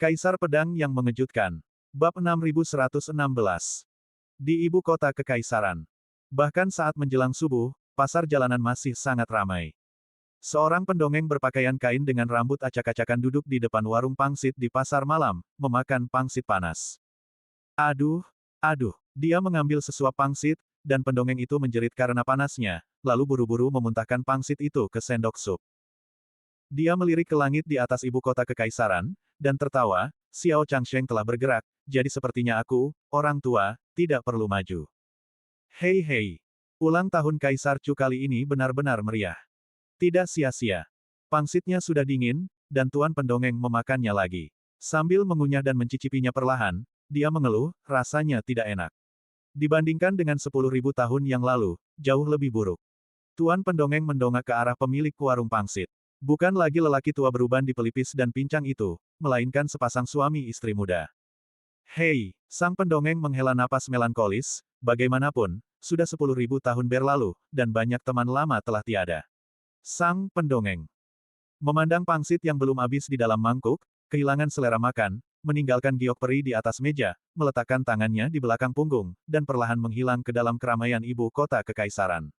Kaisar Pedang yang Mengejutkan. Bab 6116. Di ibu kota kekaisaran. Bahkan saat menjelang subuh, pasar jalanan masih sangat ramai. Seorang pendongeng berpakaian kain dengan rambut acak-acakan duduk di depan warung pangsit di pasar malam, memakan pangsit panas. Aduh, aduh, dia mengambil sesuap pangsit, dan pendongeng itu menjerit karena panasnya, lalu buru-buru memuntahkan pangsit itu ke sendok sup. Dia melirik ke langit di atas ibu kota kekaisaran, dan tertawa, Xiao Changsheng telah bergerak, jadi sepertinya aku, orang tua, tidak perlu maju. Hei hei. Ulang tahun Kaisar Chu kali ini benar-benar meriah. Tidak sia-sia. Pangsitnya sudah dingin, dan tuan pendongeng memakannya lagi. Sambil mengunyah dan mencicipinya perlahan, dia mengeluh, rasanya tidak enak. Dibandingkan dengan 10.000 tahun yang lalu, jauh lebih buruk. Tuan pendongeng mendongak ke arah pemilik warung pangsit. Bukan lagi lelaki tua beruban di pelipis dan pincang itu, melainkan sepasang suami istri muda. Hei, sang pendongeng menghela napas melankolis, bagaimanapun, sudah 10.000 tahun berlalu, dan banyak teman lama telah tiada. Sang pendongeng memandang pangsit yang belum habis di dalam mangkuk, kehilangan selera makan, meninggalkan giok peri di atas meja, meletakkan tangannya di belakang punggung, dan perlahan menghilang ke dalam keramaian ibu kota kekaisaran.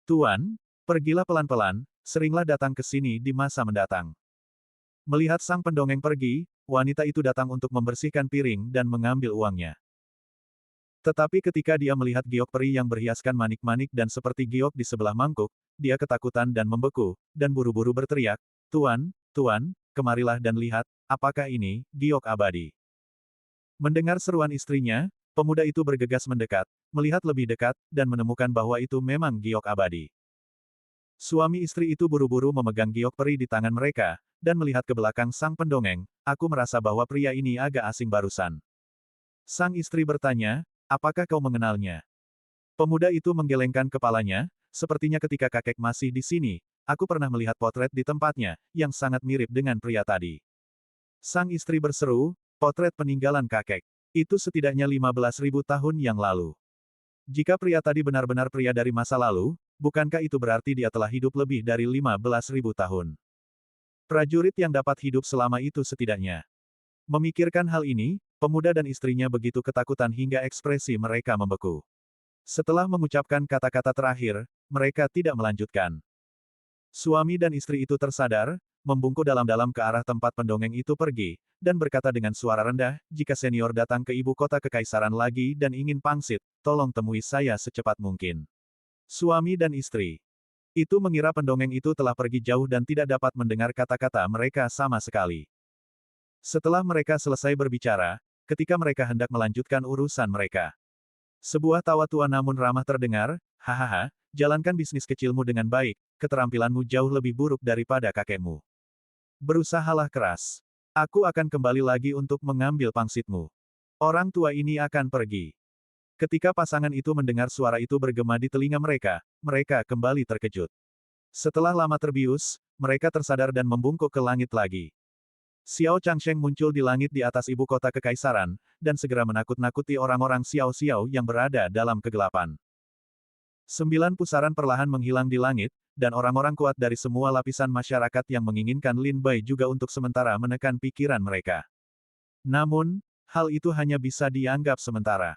Tuan, pergilah pelan-pelan, seringlah datang ke sini di masa mendatang. Melihat sang pendongeng pergi, wanita itu datang untuk membersihkan piring dan mengambil uangnya. Tetapi ketika dia melihat giok peri yang berhiaskan manik-manik dan seperti giok di sebelah mangkuk, dia ketakutan dan membeku, dan buru-buru berteriak, "Tuan, Tuan, kemarilah dan lihat, apakah ini, giok abadi?" Mendengar seruan istrinya, pemuda itu bergegas mendekat, melihat lebih dekat, dan menemukan bahwa itu memang giok abadi. Suami istri itu buru-buru memegang giok peri di tangan mereka, dan melihat ke belakang sang pendongeng, aku merasa bahwa pria ini agak asing barusan. Sang istri bertanya, apakah kau mengenalnya? Pemuda itu menggelengkan kepalanya, sepertinya ketika kakek masih di sini, aku pernah melihat potret di tempatnya, yang sangat mirip dengan pria tadi. Sang istri berseru, potret peninggalan kakek. Itu setidaknya 15.000 tahun yang lalu. Jika pria tadi benar-benar pria dari masa lalu, bukankah itu berarti dia telah hidup lebih dari 15.000 tahun? Prajurit yang dapat hidup selama itu setidaknya. Memikirkan hal ini, pemuda dan istrinya begitu ketakutan hingga ekspresi mereka membeku. Setelah mengucapkan kata-kata terakhir, mereka tidak melanjutkan. Suami dan istri itu tersadar, membungkuk dalam-dalam ke arah tempat pendongeng itu pergi, dan berkata dengan suara rendah, jika senior datang ke ibu kota kekaisaran lagi dan ingin pangsit, tolong temui saya secepat mungkin. Suami dan istri itu mengira pendongeng itu telah pergi jauh dan tidak dapat mendengar kata-kata mereka sama sekali. Setelah mereka selesai berbicara, ketika mereka hendak melanjutkan urusan mereka, sebuah tawa tua namun ramah terdengar, hahaha, jalankan bisnis kecilmu dengan baik, keterampilanmu jauh lebih buruk daripada kakekmu. Berusahalah keras. Aku akan kembali lagi untuk mengambil pangsitmu. Orang tua ini akan pergi. Ketika pasangan itu mendengar suara itu bergema di telinga mereka, mereka kembali terkejut. Setelah lama terbius, mereka tersadar dan membungkuk ke langit lagi. Xiao Changsheng muncul di langit di atas ibu kota kekaisaran, dan segera menakut-nakuti orang-orang Xiao-Xiao yang berada dalam kegelapan. 9 pusaran perlahan menghilang di langit, dan orang-orang kuat dari semua lapisan masyarakat yang menginginkan Lin Bai juga untuk sementara menekan pikiran mereka. Namun, hal itu hanya bisa dianggap sementara.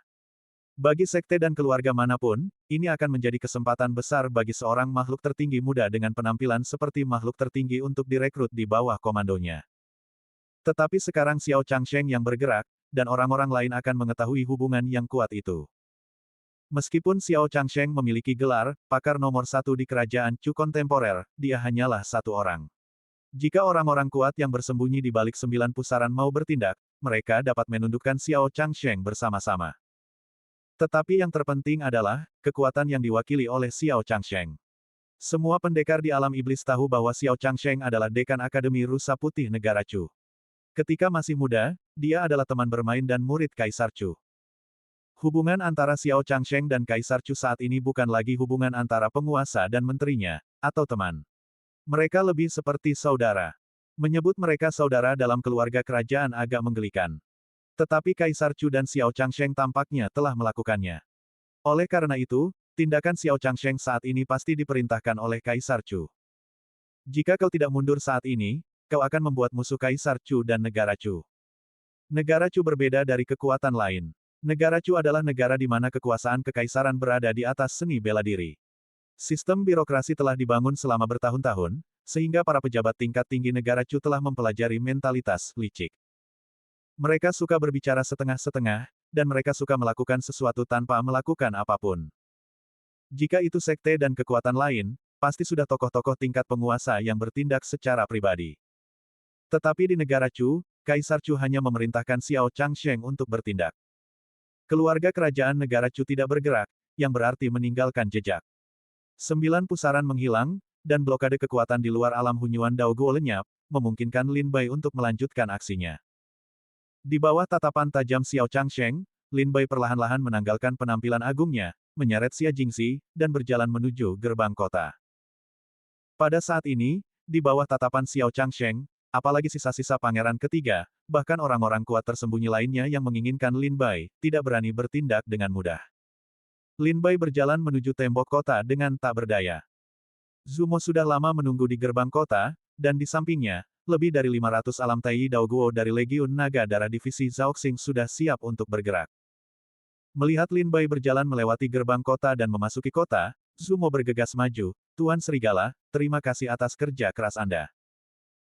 Bagi sekte dan keluarga manapun, ini akan menjadi kesempatan besar bagi seorang makhluk tertinggi muda dengan penampilan seperti makhluk tertinggi untuk direkrut di bawah komandonya. Tetapi sekarang Xiao Changsheng yang bergerak, dan orang-orang lain akan mengetahui hubungan yang kuat itu. Meskipun Xiao Changsheng memiliki gelar, pakar nomor 1 di kerajaan Chu kontemporer, dia hanyalah satu orang. Jika orang-orang kuat yang bersembunyi di balik 9 pusaran mau bertindak, mereka dapat menundukkan Xiao Changsheng bersama-sama. Tetapi yang terpenting adalah, kekuatan yang diwakili oleh Xiao Changsheng. Semua pendekar di alam iblis tahu bahwa Xiao Changsheng adalah dekan Akademi Rusa Putih Negara Chu. Ketika masih muda, dia adalah teman bermain dan murid Kaisar Chu. Hubungan antara Xiao Changsheng dan Kaisar Chu saat ini bukan lagi hubungan antara penguasa dan menterinya, atau teman. Mereka lebih seperti saudara. Menyebut mereka saudara dalam keluarga kerajaan agak menggelikan. Tetapi Kaisar Chu dan Xiao Changsheng tampaknya telah melakukannya. Oleh karena itu, tindakan Xiao Changsheng saat ini pasti diperintahkan oleh Kaisar Chu. Jika kau tidak mundur saat ini, kau akan membuat musuh Kaisar Chu dan negara Chu. Negara Chu berbeda dari kekuatan lain. Negara Chu adalah negara di mana kekuasaan kekaisaran berada di atas seni bela diri. Sistem birokrasi telah dibangun selama bertahun-tahun, sehingga para pejabat tingkat tinggi negara Chu telah mempelajari mentalitas licik. Mereka suka berbicara setengah-setengah, dan mereka suka melakukan sesuatu tanpa melakukan apapun. Jika itu sekte dan kekuatan lain, pasti sudah tokoh-tokoh tingkat penguasa yang bertindak secara pribadi. Tetapi di negara Chu, Kaisar Chu hanya memerintahkan Xiao Changsheng untuk bertindak. Keluarga kerajaan negara Chu tidak bergerak, yang berarti meninggalkan jejak. 9 pusaran menghilang, dan blokade kekuatan di luar alam Hunyuan Dao Guo lenyap, memungkinkan Lin Bai untuk melanjutkan aksinya. Di bawah tatapan tajam Xiao Changsheng, Lin Bai perlahan-lahan menanggalkan penampilan agungnya, menyeret Xia Jingxi, dan berjalan menuju gerbang kota. Pada saat ini, di bawah tatapan Xiao Changsheng, apalagi sisa-sisa pangeran ketiga, bahkan orang-orang kuat tersembunyi lainnya yang menginginkan Lin Bai, tidak berani bertindak dengan mudah. Lin Bai berjalan menuju tembok kota dengan tak berdaya. Zumo sudah lama menunggu di gerbang kota, dan di sampingnya, lebih dari 500 alam Tai Dao Guo dari Legiun Naga Darah Divisi Zhaoxing sudah siap untuk bergerak. Melihat Lin Bai berjalan melewati gerbang kota dan memasuki kota, Zumo bergegas maju, "Tuan Serigala, terima kasih atas kerja keras Anda."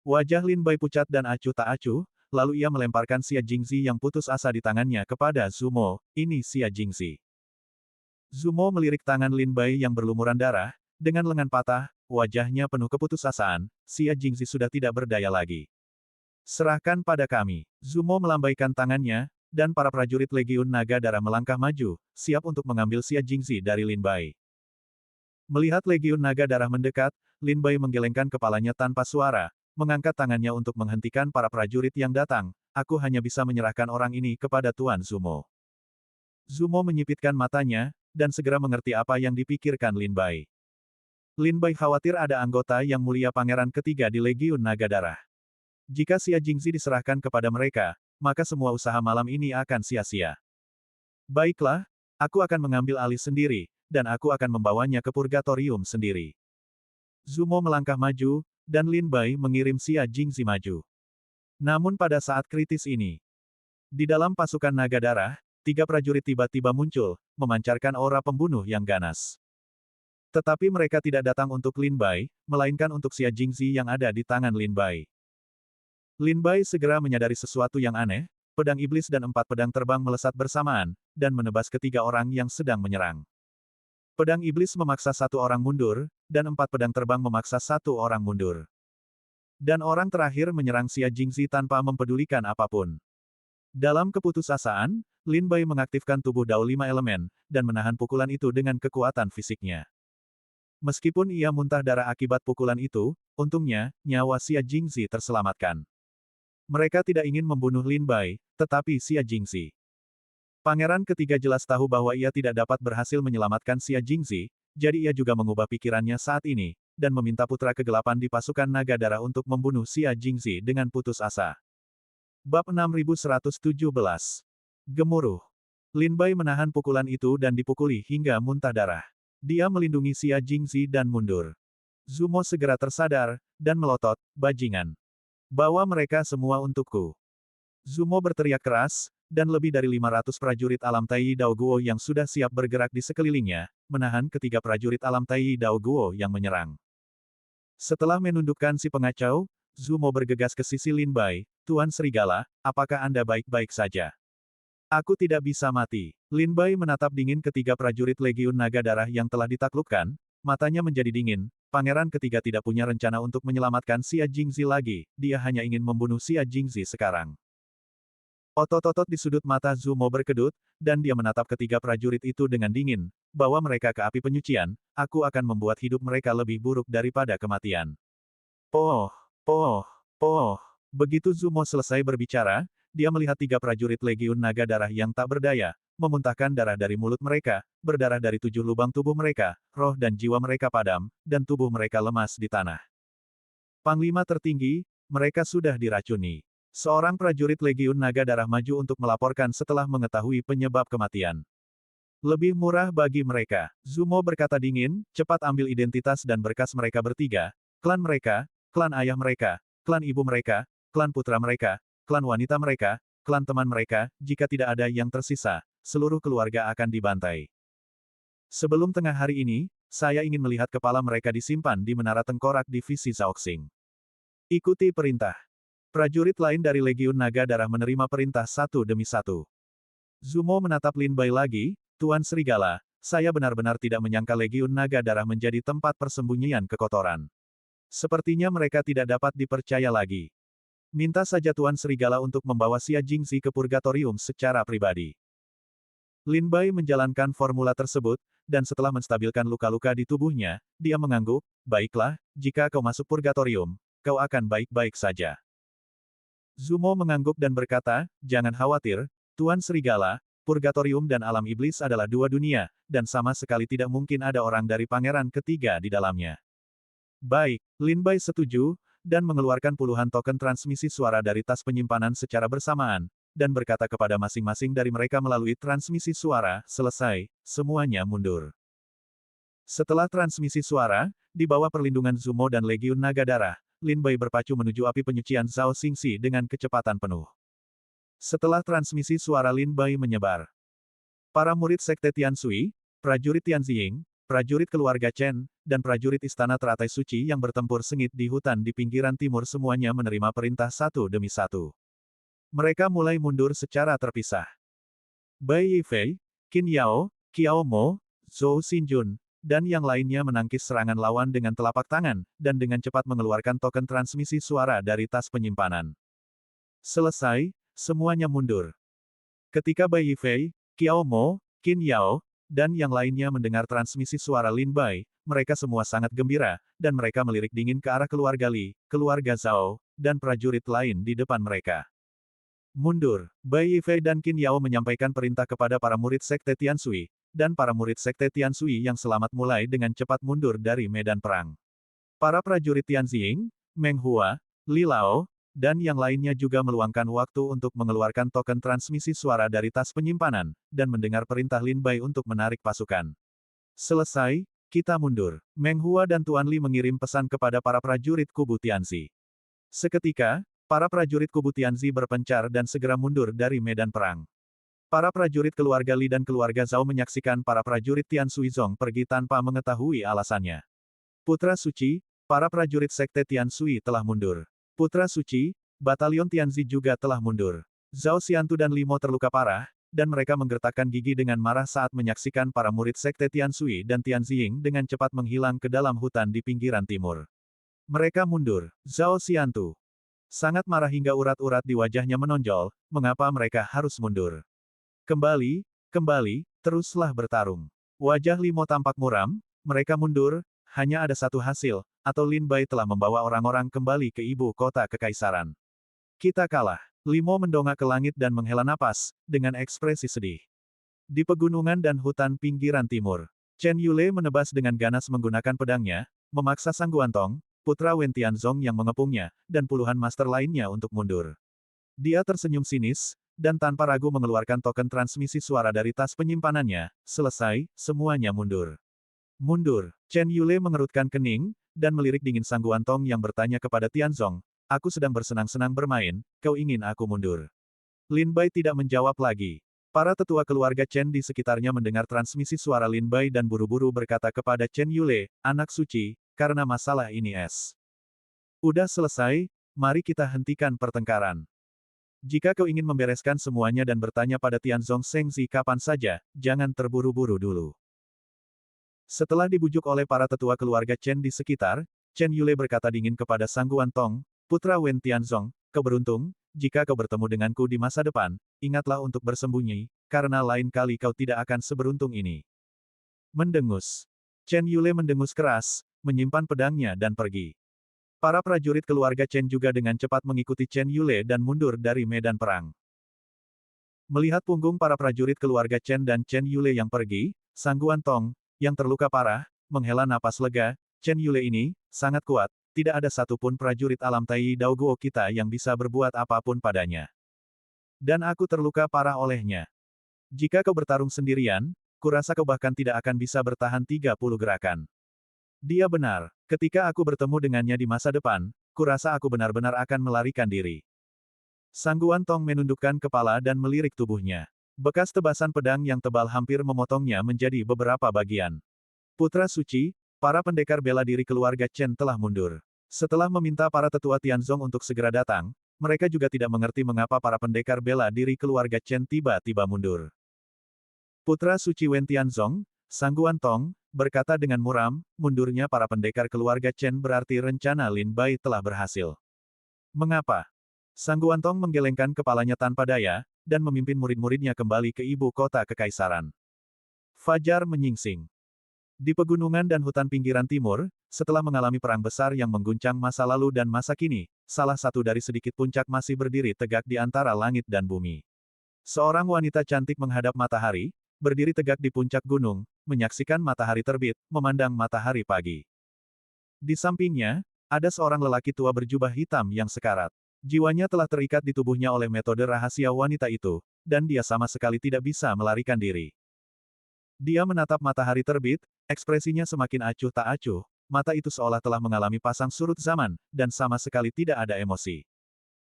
Wajah Lin Bai pucat dan acuh tak acuh, lalu ia melemparkan Xia Jingxi yang putus asa di tangannya kepada Zumo, "Ini Xia Jingxi." Zumo melirik tangan Lin Bai yang berlumuran darah, dengan lengan patah, wajahnya penuh keputusasaan, Xia Jingxi sudah tidak berdaya lagi. "Serahkan pada kami." Zumo melambaikan tangannya, dan para prajurit Legiun Naga Darah melangkah maju, siap untuk mengambil Xia Jingxi dari Lin Bai. Melihat Legiun Naga Darah mendekat, Lin Bai menggelengkan kepalanya tanpa suara, mengangkat tangannya untuk menghentikan para prajurit yang datang, "Aku hanya bisa menyerahkan orang ini kepada Tuan Zumo." Zumo menyipitkan matanya, dan segera mengerti apa yang dipikirkan Lin Bai. Lin Bai khawatir ada anggota yang mulia pangeran ketiga di Legiun Naga Darah. Jika Xia Jingxi diserahkan kepada mereka, maka semua usaha malam ini akan sia-sia. "Baiklah, aku akan mengambil alih sendiri, dan aku akan membawanya ke purgatorium sendiri." Zumo melangkah maju, dan Lin Bai mengirim Xia Jingxi maju. Namun pada saat kritis ini, di dalam pasukan naga darah, 3 prajurit tiba-tiba muncul, memancarkan aura pembunuh yang ganas. Tetapi mereka tidak datang untuk Lin Bai, melainkan untuk Xia Jingxi yang ada di tangan Lin Bai. Lin Bai segera menyadari sesuatu yang aneh, pedang iblis dan 4 pedang terbang melesat bersamaan, dan menebas ketiga orang yang sedang menyerang. Pedang iblis memaksa 1 orang mundur, dan 4 pedang terbang memaksa 1 orang mundur. Dan orang terakhir menyerang Xia Jingxi tanpa mempedulikan apapun. Dalam keputusasaan, Lin Bai mengaktifkan tubuh Dao 5 elemen, dan menahan pukulan itu dengan kekuatan fisiknya. Meskipun ia muntah darah akibat pukulan itu, untungnya, nyawa Xia Jingxi terselamatkan. Mereka tidak ingin membunuh Lin Bai, tetapi Xia Jingxi. Pangeran ketiga jelas tahu bahwa ia tidak dapat berhasil menyelamatkan Xia Jingxi, jadi ia juga mengubah pikirannya saat ini, dan meminta putra kegelapan di pasukan naga darah untuk membunuh Xia Jingxi dengan putus asa. Bab 6117. Gemuruh. Lin Bai menahan pukulan itu dan dipukuli hingga muntah darah. Dia melindungi Xia Jingxi dan mundur. Zumo segera tersadar, dan melotot, "Bajingan. Bawa mereka semua untukku." Zumo berteriak keras, dan lebih dari 500 prajurit alam Tai Dao Guo yang sudah siap bergerak di sekelilingnya, menahan ketiga prajurit alam Tai Dao Guo yang menyerang. Setelah menundukkan si pengacau, Zumo bergegas ke sisi Lin Bai, "Tuan Serigala, apakah Anda baik-baik saja?" "Aku tidak bisa mati." Lin Bai menatap dingin ketiga prajurit Legiun Naga Darah yang telah ditaklukkan, matanya menjadi dingin. Pangeran ketiga tidak punya rencana untuk menyelamatkan Xia Jingxi lagi, dia hanya ingin membunuh Xia Jingxi sekarang. Otot-otot di sudut mata Zumo berkedut, dan dia menatap ketiga prajurit itu dengan dingin. "Bawa mereka ke api penyucian, aku akan membuat hidup mereka lebih buruk daripada kematian." "Poh, poh, poh." Begitu Zumo selesai berbicara, dia melihat 3 prajurit Legiun Naga Darah yang tak berdaya, memuntahkan darah dari mulut mereka, berdarah dari 7 lubang tubuh mereka, roh dan jiwa mereka padam, dan tubuh mereka lemas di tanah. Panglima tertinggi, mereka sudah diracuni. Seorang prajurit Legiun Naga Darah maju untuk melaporkan setelah mengetahui penyebab kematian. "Lebih murah bagi mereka." Zumo berkata dingin, "Cepat ambil identitas dan berkas mereka bertiga, klan mereka, klan ayah mereka, klan ibu mereka, klan putra mereka, klan wanita mereka, klan teman mereka, jika tidak ada yang tersisa, seluruh keluarga akan dibantai. Sebelum tengah hari ini, saya ingin melihat kepala mereka disimpan di menara tengkorak divisi Zhaoxing. Ikuti perintah. Prajurit lain dari Legiun Naga Darah menerima perintah satu demi satu. Zumo menatap Lin Bai lagi, Tuan Serigala, saya benar-benar tidak menyangka Legiun Naga Darah menjadi tempat persembunyian kekotoran. Sepertinya mereka tidak dapat dipercaya lagi. Minta saja Tuan Serigala untuk membawa Xia Jingzi ke Purgatorium secara pribadi. Lin Bai menjalankan formula tersebut, dan setelah menstabilkan luka-luka di tubuhnya, dia mengangguk, baiklah, jika kau masuk Purgatorium, kau akan baik-baik saja. Zumo mengangguk dan berkata, jangan khawatir, Tuan Serigala, Purgatorium dan alam iblis adalah dua dunia, dan sama sekali tidak mungkin ada orang dari pangeran ketiga di dalamnya. Baik, Lin Bai setuju, dan mengeluarkan puluhan token transmisi suara dari tas penyimpanan secara bersamaan, dan berkata kepada masing-masing dari mereka melalui transmisi suara, selesai, semuanya mundur. Setelah transmisi suara, di bawah perlindungan Zumo dan Legiun Naga Darah, Lin Bai berpacu menuju api penyucian Zhao Xingxi dengan kecepatan penuh. Setelah transmisi suara Lin Bai menyebar, para murid Sekte Tianshui, prajurit Tianziying, prajurit keluarga Chen, dan prajurit Istana Teratai Suci yang bertempur sengit di hutan di pinggiran timur semuanya menerima perintah satu demi satu. Mereka mulai mundur secara terpisah. Bai Yifei, Qin Yao, Qiao Mo, Zhou Xinjun, dan yang lainnya menangkis serangan lawan dengan telapak tangan, dan dengan cepat mengeluarkan token transmisi suara dari tas penyimpanan. Selesai, semuanya mundur. Ketika Bai Yifei, Qiao Mo, Qin Yao, dan yang lainnya mendengar transmisi suara Lin Bai, mereka semua sangat gembira, dan mereka melirik dingin ke arah keluarga Li, keluarga Zhao, dan prajurit lain di depan mereka. Mundur, Bai Yifei dan Qin Yao menyampaikan perintah kepada para murid Sekte Tianshui, dan para murid Sekte Tianshui yang selamat mulai dengan cepat mundur dari medan perang. Para prajurit Tianziying, Meng Hua, Li Lao, dan yang lainnya juga meluangkan waktu untuk mengeluarkan token transmisi suara dari tas penyimpanan, dan mendengar perintah Lin Bai untuk menarik pasukan. Selesai, kita mundur. Meng Hua dan Tuan Li mengirim pesan kepada para prajurit kubu Tianzi. Seketika, para prajurit kubu Tianzi berpencar dan segera mundur dari medan perang. Para prajurit keluarga Li dan keluarga Zhao menyaksikan para prajurit Tian Suizong pergi tanpa mengetahui alasannya. Putra Suci, para prajurit Sekte Tian Sui telah mundur. Putra Suci, Batalion Tianzi juga telah mundur. Zhao Xiantu dan Limo terluka parah, dan mereka menggertakkan gigi dengan marah saat menyaksikan para murid Sekte Tian Sui dan Tianziying dengan cepat menghilang ke dalam hutan di pinggiran timur. Mereka mundur. Zhao Xiantu sangat marah hingga urat-urat di wajahnya menonjol, mengapa mereka harus mundur? Kembali, teruslah bertarung. Wajah Limo tampak muram, mereka mundur, hanya ada satu hasil, atau Lin Bai telah membawa orang-orang kembali ke ibu kota kekaisaran. Kita kalah. Limo mendongak ke langit dan menghela napas, dengan ekspresi sedih. Di pegunungan dan hutan pinggiran timur, Chen Yule menebas dengan ganas menggunakan pedangnya, memaksa Sang Guantong, putra Wen Tianzong yang mengepungnya, dan puluhan master lainnya untuk mundur. Dia tersenyum sinis, dan tanpa ragu mengeluarkan token transmisi suara dari tas penyimpanannya, selesai, semuanya mundur. Mundur. Chen Yule mengerutkan kening, dan melirik dingin Sang Guantong yang bertanya kepada Tianzong, aku sedang bersenang-senang bermain, kau ingin aku mundur? Lin Bai tidak menjawab lagi. Para tetua keluarga Chen di sekitarnya mendengar transmisi suara Lin Bai dan buru-buru berkata kepada Chen Yule, anak suci, karena masalah ini udah selesai, mari kita hentikan pertengkaran. Jika kau ingin membereskan semuanya dan bertanya pada Tianzong Shengzi kapan saja, jangan terburu-buru dulu. Setelah dibujuk oleh para tetua keluarga Chen di sekitar, Chen Yule berkata dingin kepada Sang Guantong, putra Wen Tianzong, kau beruntung, jika kau bertemu denganku di masa depan, ingatlah untuk bersembunyi, karena lain kali kau tidak akan seberuntung ini. Mendengus. Chen Yule mendengus keras, menyimpan pedangnya dan pergi. Para prajurit keluarga Chen juga dengan cepat mengikuti Chen Yule dan mundur dari medan perang. Melihat punggung para prajurit keluarga Chen dan Chen Yule yang pergi, Sang Guantong, yang terluka parah, menghela napas lega, Chen Yule ini, sangat kuat, tidak ada satupun prajurit alam Tai Daoguo kita yang bisa berbuat apapun padanya. Dan aku terluka parah olehnya. Jika kau bertarung sendirian, kurasa kau bahkan tidak akan bisa bertahan 30 gerakan. Dia benar. Ketika aku bertemu dengannya di masa depan, kurasa aku benar-benar akan melarikan diri. Sangguan Tong menundukkan kepala dan melirik tubuhnya. Bekas tebasan pedang yang tebal hampir memotongnya menjadi beberapa bagian. Putra suci, para pendekar bela diri keluarga Chen telah mundur. Setelah meminta para tetua Tianzong untuk segera datang, mereka juga tidak mengerti mengapa para pendekar bela diri keluarga Chen tiba-tiba mundur. Putra suci Wen Tianzong, Sangguan Tong, berkata dengan muram, mundurnya para pendekar keluarga Chen berarti rencana Lin Bai telah berhasil. Mengapa? Sangguan Tong menggelengkan kepalanya tanpa daya, dan memimpin murid-muridnya kembali ke ibu kota kekaisaran. Fajar menyingsing. Di pegunungan dan hutan pinggiran timur, setelah mengalami perang besar yang mengguncang masa lalu dan masa kini, salah satu dari sedikit puncak masih berdiri tegak di antara langit dan bumi. Seorang wanita cantik menghadap matahari, berdiri tegak di puncak gunung, menyaksikan matahari terbit, memandang matahari pagi. Di sampingnya, ada seorang lelaki tua berjubah hitam yang sekarat. Jiwanya telah terikat di tubuhnya oleh metode rahasia wanita itu, dan dia sama sekali tidak bisa melarikan diri. Dia menatap matahari terbit, ekspresinya semakin acuh tak acuh, mata itu seolah telah mengalami pasang surut zaman, dan sama sekali tidak ada emosi.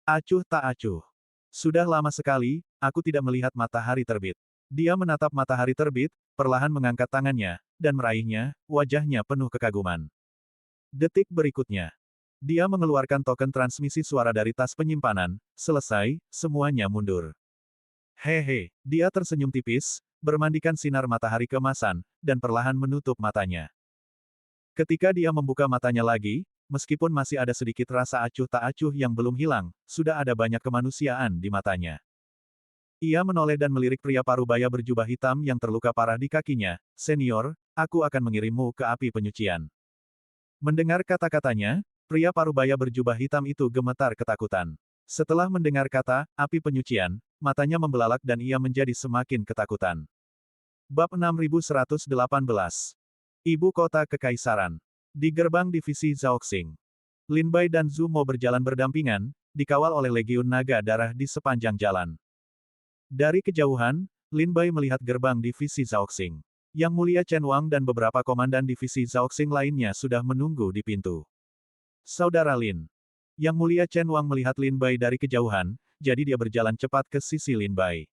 Acuh tak acuh. Sudah lama sekali, aku tidak melihat matahari terbit. Dia menatap matahari terbit, perlahan mengangkat tangannya, dan meraihnya, wajahnya penuh kekaguman. Detik berikutnya, dia mengeluarkan token transmisi suara dari tas penyimpanan, selesai, semuanya mundur. Hehe, dia tersenyum tipis, bermandikan sinar matahari keemasan, dan perlahan menutup matanya. Ketika dia membuka matanya lagi, meskipun masih ada sedikit rasa acuh tak acuh yang belum hilang, sudah ada banyak kemanusiaan di matanya. Ia menoleh dan melirik pria parubaya berjubah hitam yang terluka parah di kakinya, "Senior, aku akan mengirimmu ke api penyucian." Mendengar kata-katanya, pria parubaya berjubah hitam itu gemetar ketakutan. Setelah mendengar kata, api penyucian, matanya membelalak dan ia menjadi semakin ketakutan. Bab 6118. Ibu Kota Kekaisaran. Di gerbang divisi Zhaoxing, Lin Bai dan Zhu Mo berjalan berdampingan, dikawal oleh Legiun Naga Darah di sepanjang jalan. Dari kejauhan, Lin Bai melihat gerbang divisi Zhaoxing. Yang Mulia Chen Wang dan beberapa komandan divisi Zhaoxing lainnya sudah menunggu di pintu. Saudara Lin. Yang Mulia Chen Wang melihat Lin Bai dari kejauhan, jadi dia berjalan cepat ke sisi Lin Bai.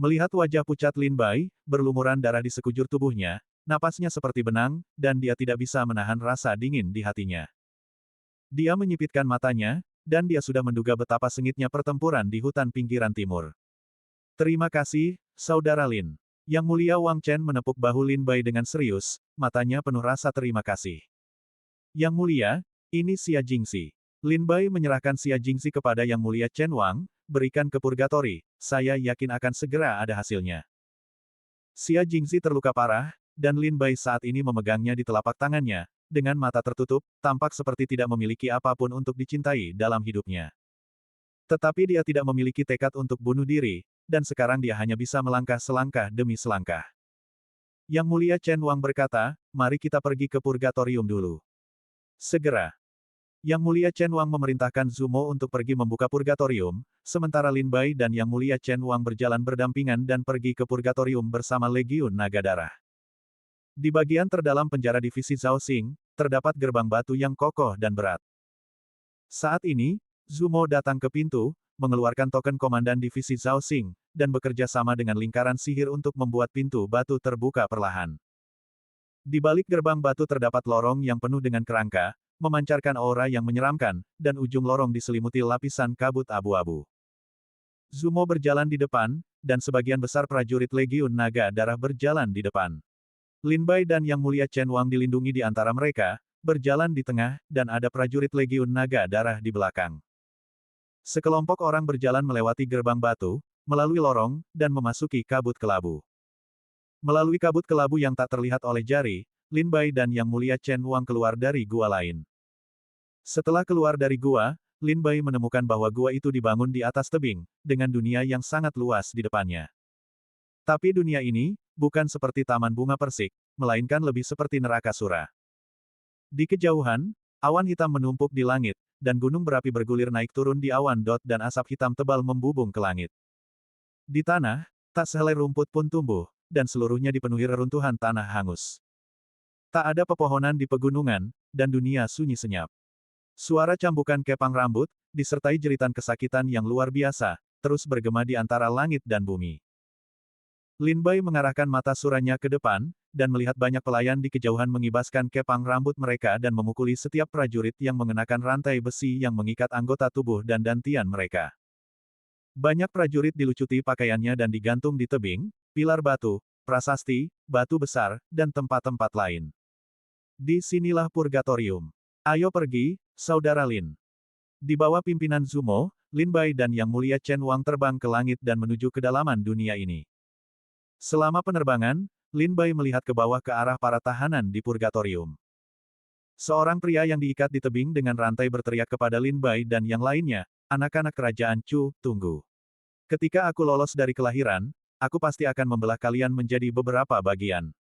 Melihat wajah pucat Lin Bai, berlumuran darah di sekujur tubuhnya, napasnya seperti benang, dan dia tidak bisa menahan rasa dingin di hatinya. Dia menyipitkan matanya, dan dia sudah menduga betapa sengitnya pertempuran di hutan pinggiran timur. Terima kasih, Saudara Lin. Yang Mulia Wang Chen menepuk bahu Lin Bai dengan serius, matanya penuh rasa terima kasih. Yang Mulia, ini Xia Jingxi. Lin Bai menyerahkan Xia Jingxi kepada Yang Mulia Chen Wang, berikan ke purgatori, saya yakin akan segera ada hasilnya. Xia Jingxi terluka parah, dan Lin Bai saat ini memegangnya di telapak tangannya, dengan mata tertutup, tampak seperti tidak memiliki apapun untuk dicintai dalam hidupnya. Tetapi dia tidak memiliki tekad untuk bunuh diri, dan sekarang dia hanya bisa melangkah selangkah demi selangkah. Yang Mulia Chen Wang berkata, mari kita pergi ke purgatorium dulu. Segera. Yang Mulia Chen Wang memerintahkan Zhu Mo untuk pergi membuka purgatorium, sementara Lin Bai dan Yang Mulia Chen Wang berjalan berdampingan dan pergi ke purgatorium bersama Legiun Naga Darah. Di bagian terdalam penjara divisi Zhaoxing, terdapat gerbang batu yang kokoh dan berat. Saat ini, Zhu Mo datang ke pintu, mengeluarkan token komandan divisi Zhaoxing, dan bekerja sama dengan lingkaran sihir untuk membuat pintu batu terbuka perlahan. Di balik gerbang batu terdapat lorong yang penuh dengan kerangka, memancarkan aura yang menyeramkan, dan ujung lorong diselimuti lapisan kabut abu-abu. Zhu Mo berjalan di depan, dan sebagian besar prajurit Legiun Naga Darah berjalan di depan. Lin Bai dan Yang Mulia Chen Wang dilindungi di antara mereka, berjalan di tengah, dan ada prajurit Legiun Naga Darah di belakang. Sekelompok orang berjalan melewati gerbang batu, melalui lorong, dan memasuki kabut kelabu. Melalui kabut kelabu yang tak terlihat oleh jari, Lin Bai dan Yang Mulia Chen Wang keluar dari gua lain. Setelah keluar dari gua, Lin Bai menemukan bahwa gua itu dibangun di atas tebing, dengan dunia yang sangat luas di depannya. Tapi dunia ini, bukan seperti taman bunga persik, melainkan lebih seperti neraka sura. Di kejauhan, awan hitam menumpuk di langit, dan gunung berapi bergulir naik turun di awan dan asap hitam tebal membubung ke langit. Di tanah, tak sehelai rumput pun tumbuh, dan seluruhnya dipenuhi reruntuhan tanah hangus. Tak ada pepohonan di pegunungan, dan dunia sunyi senyap. Suara cambukan kepang rambut, disertai jeritan kesakitan yang luar biasa, terus bergema di antara langit dan bumi. Lin Bai mengarahkan mata suranya ke depan, dan melihat banyak pelayan di kejauhan mengibaskan kepang rambut mereka dan memukuli setiap prajurit yang mengenakan rantai besi yang mengikat anggota tubuh dan dantian mereka. Banyak prajurit dilucuti pakaiannya dan digantung di tebing, pilar batu, prasasti, batu besar, dan tempat-tempat lain. Di sinilah purgatorium. Ayo pergi, saudara Lin. Di bawah pimpinan Zumo, Lin Bai dan Yang Mulia Chen Wang terbang ke langit dan menuju kedalaman dunia ini. Selama penerbangan, Lin Bai melihat ke bawah ke arah para tahanan di purgatorium. Seorang pria yang diikat di tebing dengan rantai berteriak kepada Lin Bai dan yang lainnya, "Anak-anak kerajaan Chu, tunggu. Ketika aku lolos dari kelahiran, aku pasti akan membelah kalian menjadi beberapa bagian."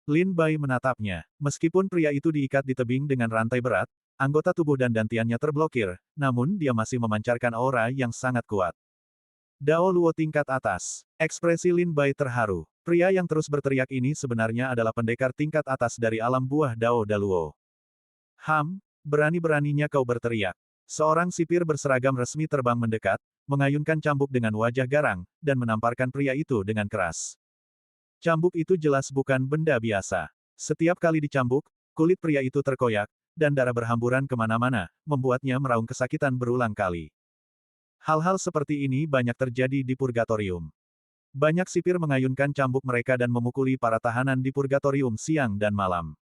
Lin Bai menatapnya. Meskipun pria itu diikat di tebing dengan rantai berat, anggota tubuh dan dantiannya terblokir, namun dia masih memancarkan aura yang sangat kuat. Dao Luo tingkat atas. Ekspresi Lin Bai terharu. Pria yang terus berteriak ini sebenarnya adalah pendekar tingkat atas dari alam buah Dao Daluo. Berani-beraninya kau berteriak. Seorang sipir berseragam resmi terbang mendekat, mengayunkan cambuk dengan wajah garang, dan menamparkan pria itu dengan keras. Cambuk itu jelas bukan benda biasa. Setiap kali dicambuk, kulit pria itu terkoyak, dan darah berhamburan kemana-mana, membuatnya meraung kesakitan berulang kali. Hal-hal seperti ini banyak terjadi di purgatorium. Banyak sipir mengayunkan cambuk mereka dan memukuli para tahanan di purgatorium siang dan malam.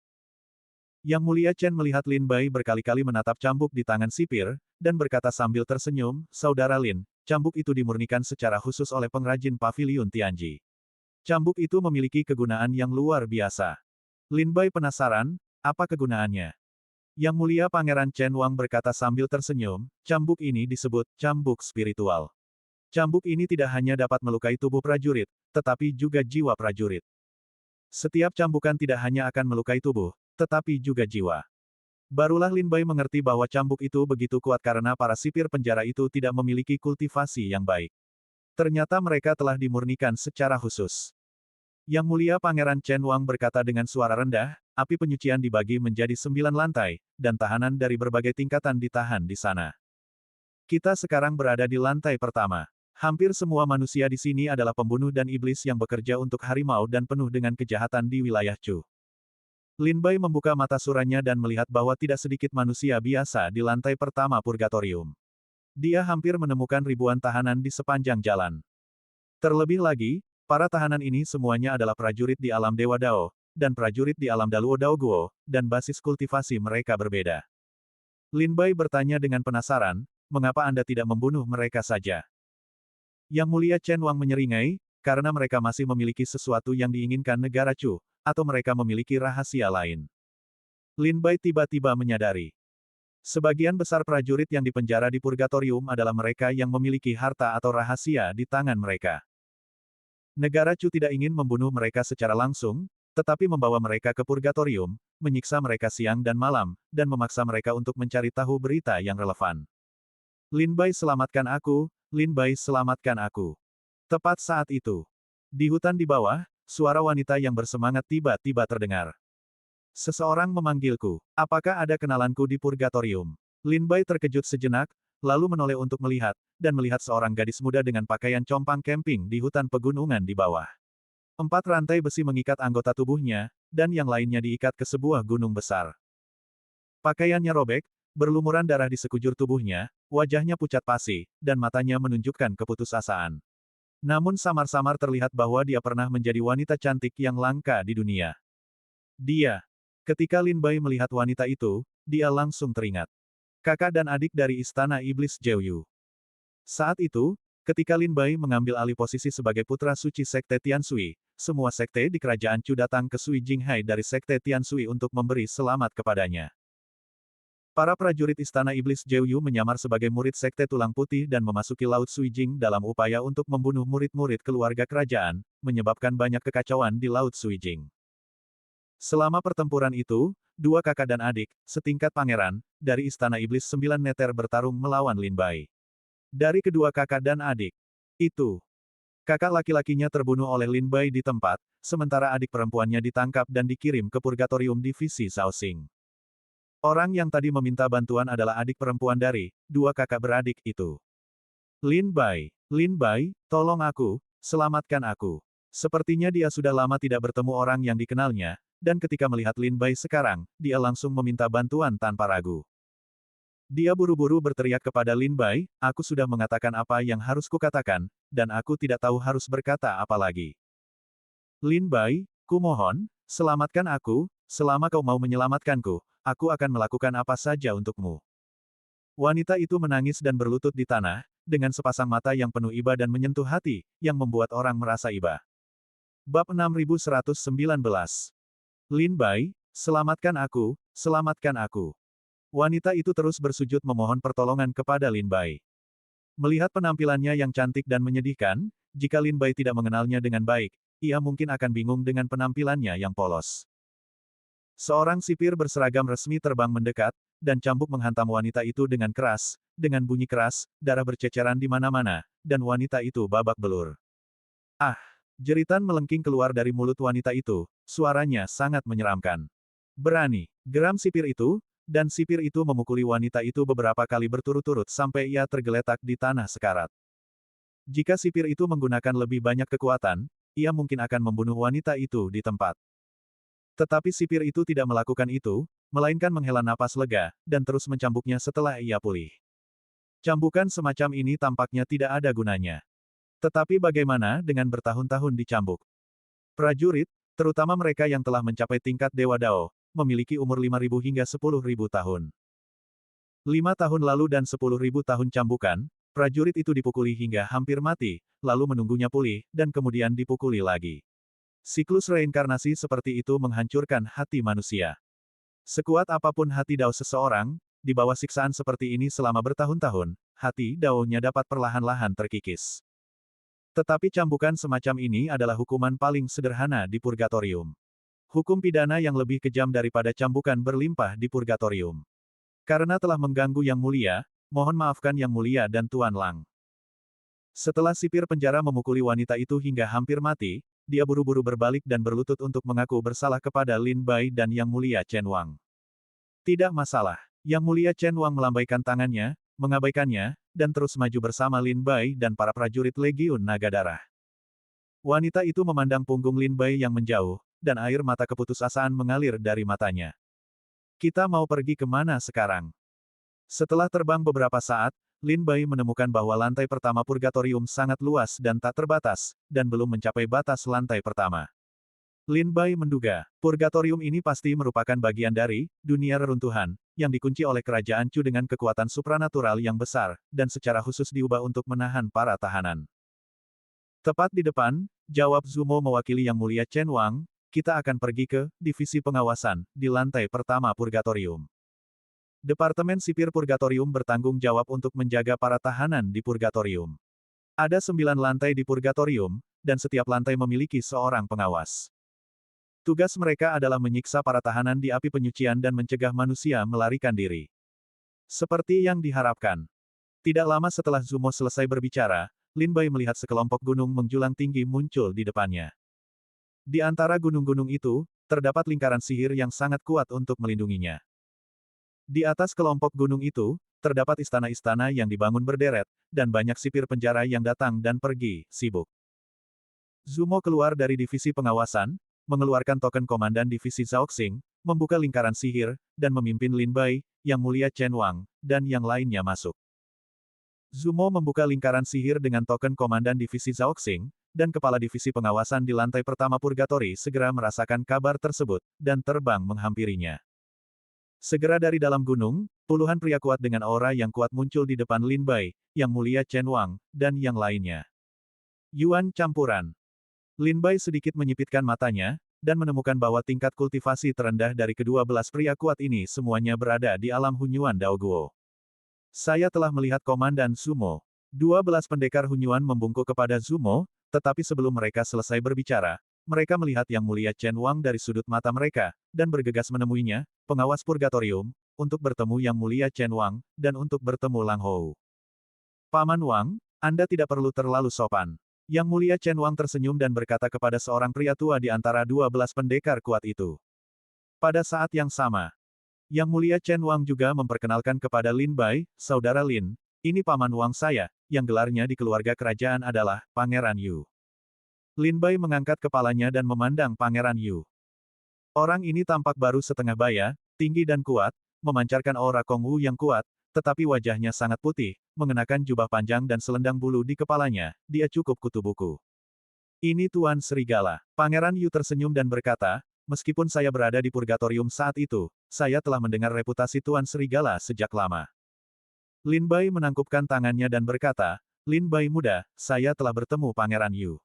Yang Mulia Chen melihat Lin Bai berkali-kali menatap cambuk di tangan sipir, dan berkata sambil tersenyum, "Saudara Lin, cambuk itu dimurnikan secara khusus oleh pengrajin paviliun Tianji. Cambuk itu memiliki kegunaan yang luar biasa." Lin Bai penasaran, apa kegunaannya? Yang Mulia Pangeran Chen Wang berkata sambil tersenyum, "Cambuk ini disebut cambuk spiritual. Cambuk ini tidak hanya dapat melukai tubuh prajurit, tetapi juga jiwa prajurit. Setiap cambukan tidak hanya akan melukai tubuh, tetapi juga jiwa." Barulah Lin Bai mengerti bahwa cambuk itu begitu kuat karena para sipir penjara itu tidak memiliki kultivasi yang baik. Ternyata mereka telah dimurnikan secara khusus. Yang Mulia Pangeran Chen Wang berkata dengan suara rendah, "Api penyucian dibagi menjadi 9 lantai, dan tahanan dari berbagai tingkatan ditahan di sana. Kita sekarang berada di lantai pertama. Hampir semua manusia di sini adalah pembunuh dan iblis yang bekerja untuk harimau dan penuh dengan kejahatan di wilayah Chu." Lin Bai membuka mata suranya dan melihat bahwa tidak sedikit manusia biasa di lantai pertama purgatorium. Dia hampir menemukan ribuan tahanan di sepanjang jalan. Terlebih lagi, para tahanan ini semuanya adalah prajurit di alam Dewa Dao, dan prajurit di alam Daluo Dao Guo, dan basis kultivasi mereka berbeda. Lin Bai bertanya dengan penasaran, "Mengapa Anda tidak membunuh mereka saja?" Yang Mulia Chen Wang menyeringai, "Karena mereka masih memiliki sesuatu yang diinginkan negara Chu, atau mereka memiliki rahasia lain." Lin Bai tiba-tiba menyadari. Sebagian besar prajurit yang dipenjara di purgatorium adalah mereka yang memiliki harta atau rahasia di tangan mereka. Negara Chu tidak ingin membunuh mereka secara langsung, tetapi membawa mereka ke purgatorium, menyiksa mereka siang dan malam, dan memaksa mereka untuk mencari tahu berita yang relevan. "Lin Bai selamatkan aku, Lin Bai selamatkan aku." Tepat saat itu, di hutan di bawah, suara wanita yang bersemangat tiba-tiba terdengar. "Seseorang memanggilku. Apakah ada kenalanku di purgatorium?" Lin Bai terkejut sejenak, lalu menoleh untuk melihat, dan melihat seorang gadis muda dengan pakaian compang camping di hutan pegunungan di bawah. 4 rantai besi mengikat anggota tubuhnya, dan yang lainnya diikat ke sebuah gunung besar. Pakaiannya robek, berlumuran darah di sekujur tubuhnya, wajahnya pucat pasi, dan matanya menunjukkan keputusasaan. Namun samar-samar terlihat bahwa dia pernah menjadi wanita cantik yang langka di dunia. Dia. Ketika Lin Bai melihat wanita itu, dia langsung teringat. Kakak dan adik dari Istana Iblis Jiuyu. Saat itu, ketika Lin Bai mengambil alih posisi sebagai putra suci Sekte Tianshui, semua sekte di kerajaan Chu datang ke Sui Jinghai dari Sekte Tianshui untuk memberi selamat kepadanya. Para prajurit Istana Iblis Jiuyu menyamar sebagai murid Sekte Tulang Putih dan memasuki Laut Sui Jing dalam upaya untuk membunuh murid-murid keluarga kerajaan, menyebabkan banyak kekacauan di Laut Sui Jing. Selama pertempuran itu, 2 kakak dan adik, setingkat pangeran, dari Istana Iblis 9 Neter bertarung melawan Lin Bai. Dari kedua kakak dan adik itu, kakak laki-lakinya terbunuh oleh Lin Bai di tempat, sementara adik perempuannya ditangkap dan dikirim ke purgatorium divisi Shaoxing. Orang yang tadi meminta bantuan adalah adik perempuan dari dua kakak beradik itu. Lin Bai, tolong aku, selamatkan aku. Sepertinya dia sudah lama tidak bertemu orang yang dikenalnya, dan ketika melihat Lin Bai sekarang, dia langsung meminta bantuan tanpa ragu. Dia buru-buru berteriak kepada Lin Bai, aku sudah mengatakan apa yang harus kukatakan, dan aku tidak tahu harus berkata apa lagi. Lin Bai, kumohon, selamatkan aku, selama kau mau menyelamatkanku, aku akan melakukan apa saja untukmu. Wanita itu menangis dan berlutut di tanah, dengan sepasang mata yang penuh iba dan menyentuh hati, yang membuat orang merasa iba. Bab 6119. Lin Bai, selamatkan aku, selamatkan aku. Wanita itu terus bersujud memohon pertolongan kepada Lin Bai. Melihat penampilannya yang cantik dan menyedihkan, jika Lin Bai tidak mengenalnya dengan baik, ia mungkin akan bingung dengan penampilannya yang polos. Seorang sipir berseragam resmi terbang mendekat, dan cambuk menghantam wanita itu dengan keras, dengan bunyi keras, darah berceceran di mana-mana, dan wanita itu babak belur. Ah! Jeritan melengking keluar dari mulut wanita itu, suaranya sangat menyeramkan. Berani, geram sipir itu, dan sipir itu memukuli wanita itu beberapa kali berturut-turut sampai ia tergeletak di tanah sekarat. Jika sipir itu menggunakan lebih banyak kekuatan, ia mungkin akan membunuh wanita itu di tempat. Tetapi sipir itu tidak melakukan itu, melainkan menghela napas lega, dan terus mencambuknya setelah ia pulih. Cambukan semacam ini tampaknya tidak ada gunanya. Tetapi bagaimana dengan bertahun-tahun dicambuk? Prajurit, terutama mereka yang telah mencapai tingkat Dewa Dao, memiliki umur 5.000 hingga 10.000 tahun. 5 tahun lalu dan 10.000 tahun cambukan, prajurit itu dipukuli hingga hampir mati, lalu menunggunya pulih, dan kemudian dipukuli lagi. Siklus reinkarnasi seperti itu menghancurkan hati manusia. Sekuat apapun hati Dao seseorang, di bawah siksaan seperti ini selama bertahun-tahun, hati Dao-nya dapat perlahan-lahan terkikis. Tetapi cambukan semacam ini adalah hukuman paling sederhana di purgatorium. Hukum pidana yang lebih kejam daripada cambukan berlimpah di purgatorium. Karena telah mengganggu Yang Mulia, mohon maafkan Yang Mulia dan Tuan Lang. Setelah sipir penjara memukuli wanita itu hingga hampir mati, dia buru-buru berbalik dan berlutut untuk mengaku bersalah kepada Lin Bai dan Yang Mulia Chen Wang. Tidak masalah. Yang Mulia Chen Wang melambaikan tangannya, mengabaikannya, dan terus maju bersama Lin Bai dan para prajurit Legiun Naga Darah. Wanita itu memandang punggung Lin Bai yang menjauh, dan air mata keputusasaan mengalir dari matanya. Kita mau pergi kemana sekarang? Setelah terbang beberapa saat, Lin Bai menemukan bahwa lantai pertama purgatorium sangat luas dan tak terbatas, dan belum mencapai batas lantai pertama. Lin Bai menduga, purgatorium ini pasti merupakan bagian dari dunia reruntuhan, yang dikunci oleh kerajaan Chu dengan kekuatan supranatural yang besar, dan secara khusus diubah untuk menahan para tahanan. Tepat di depan, jawab Zumo mewakili Yang Mulia Chen Wang, kita akan pergi ke divisi pengawasan di lantai pertama purgatorium. Departemen Sipir Purgatorium bertanggung jawab untuk menjaga para tahanan di purgatorium. Ada 9 lantai di purgatorium, dan setiap lantai memiliki seorang pengawas. Tugas mereka adalah menyiksa para tahanan di api penyucian dan mencegah manusia melarikan diri. Seperti yang diharapkan. Tidak lama setelah Zumo selesai berbicara, Lin Bai melihat sekelompok gunung menjulang tinggi muncul di depannya. Di antara gunung-gunung itu, terdapat lingkaran sihir yang sangat kuat untuk melindunginya. Di atas kelompok gunung itu, terdapat istana-istana yang dibangun berderet, dan banyak sipir penjara yang datang dan pergi, sibuk. Zumo keluar dari divisi pengawasan, mengeluarkan token komandan divisi Zhaoxing, membuka lingkaran sihir, dan memimpin Lin Bai, Yang Mulia Chen Wang, dan yang lainnya masuk. Zumo membuka lingkaran sihir dengan token komandan divisi Zhaoxing, dan kepala divisi pengawasan di lantai pertama purgatori segera merasakan kabar tersebut, dan terbang menghampirinya. Segera dari dalam gunung, puluhan pria kuat dengan aura yang kuat muncul di depan Lin Bai, Yang Mulia Chen Wang, dan yang lainnya. Yuan campuran. Lin Bai sedikit menyipitkan matanya, dan menemukan bahwa tingkat kultivasi terendah dari kedua belas pria kuat ini semuanya berada di alam Hunyuan Daoguo. Saya telah melihat Komandan Zumo. 12 pendekar Hunyuan membungkuk kepada Zumo, tetapi sebelum mereka selesai berbicara, mereka melihat Yang Mulia Chen Wang dari sudut mata mereka, dan bergegas menemuinya, pengawas purgatorium, untuk bertemu Yang Mulia Chen Wang, dan untuk bertemu Lang Hou. Paman Wang, Anda tidak perlu terlalu sopan. Yang Mulia Chen Wang tersenyum dan berkata kepada seorang pria tua di antara 12 pendekar kuat itu. Pada saat yang sama, Yang Mulia Chen Wang juga memperkenalkan kepada Lin Bai, saudara Lin, ini paman Wang saya, yang gelarnya di keluarga kerajaan adalah Pangeran Yu. Lin Bai mengangkat kepalanya dan memandang Pangeran Yu. Orang ini tampak baru setengah baya, tinggi dan kuat, memancarkan aura Kongwu yang kuat, tetapi wajahnya sangat putih, mengenakan jubah panjang dan selendang bulu di kepalanya, dia cukup kutu buku. Ini Tuan Serigala. Pangeran Yu tersenyum dan berkata, meskipun saya berada di purgatorium saat itu, saya telah mendengar reputasi Tuan Serigala sejak lama. Lin Bai menangkupkan tangannya dan berkata, Lin Bai muda, saya telah bertemu Pangeran Yu.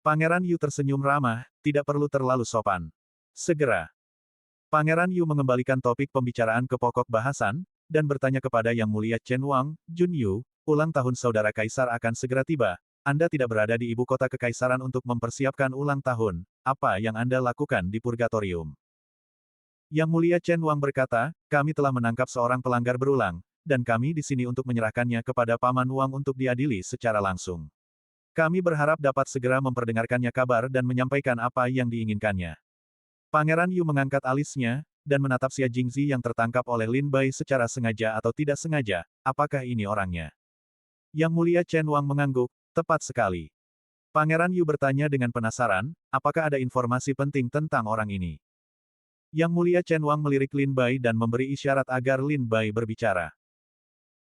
Pangeran Yu tersenyum ramah, tidak perlu terlalu sopan. Segera. Pangeran Yu mengembalikan topik pembicaraan ke pokok bahasan, dan bertanya kepada Yang Mulia Chen Wang, Jun Yu, ulang tahun saudara kaisar akan segera tiba. Anda tidak berada di ibu kota kekaisaran untuk mempersiapkan ulang tahun. Apa yang Anda lakukan di purgatorium? Yang Mulia Chen Wang berkata, kami telah menangkap seorang pelanggar berulang, dan kami di sini untuk menyerahkannya kepada Paman Wang untuk diadili secara langsung. Kami berharap dapat segera memperdengarkannya kabar dan menyampaikan apa yang diinginkannya. Pangeran Yu mengangkat alisnya, dan menatap Xia Jingzi yang tertangkap oleh Lin Bai secara sengaja atau tidak sengaja, apakah ini orangnya? Yang Mulia Chen Wang mengangguk, tepat sekali. Pangeran Yu bertanya dengan penasaran, apakah ada informasi penting tentang orang ini? Yang Mulia Chen Wang melirik Lin Bai dan memberi isyarat agar Lin Bai berbicara.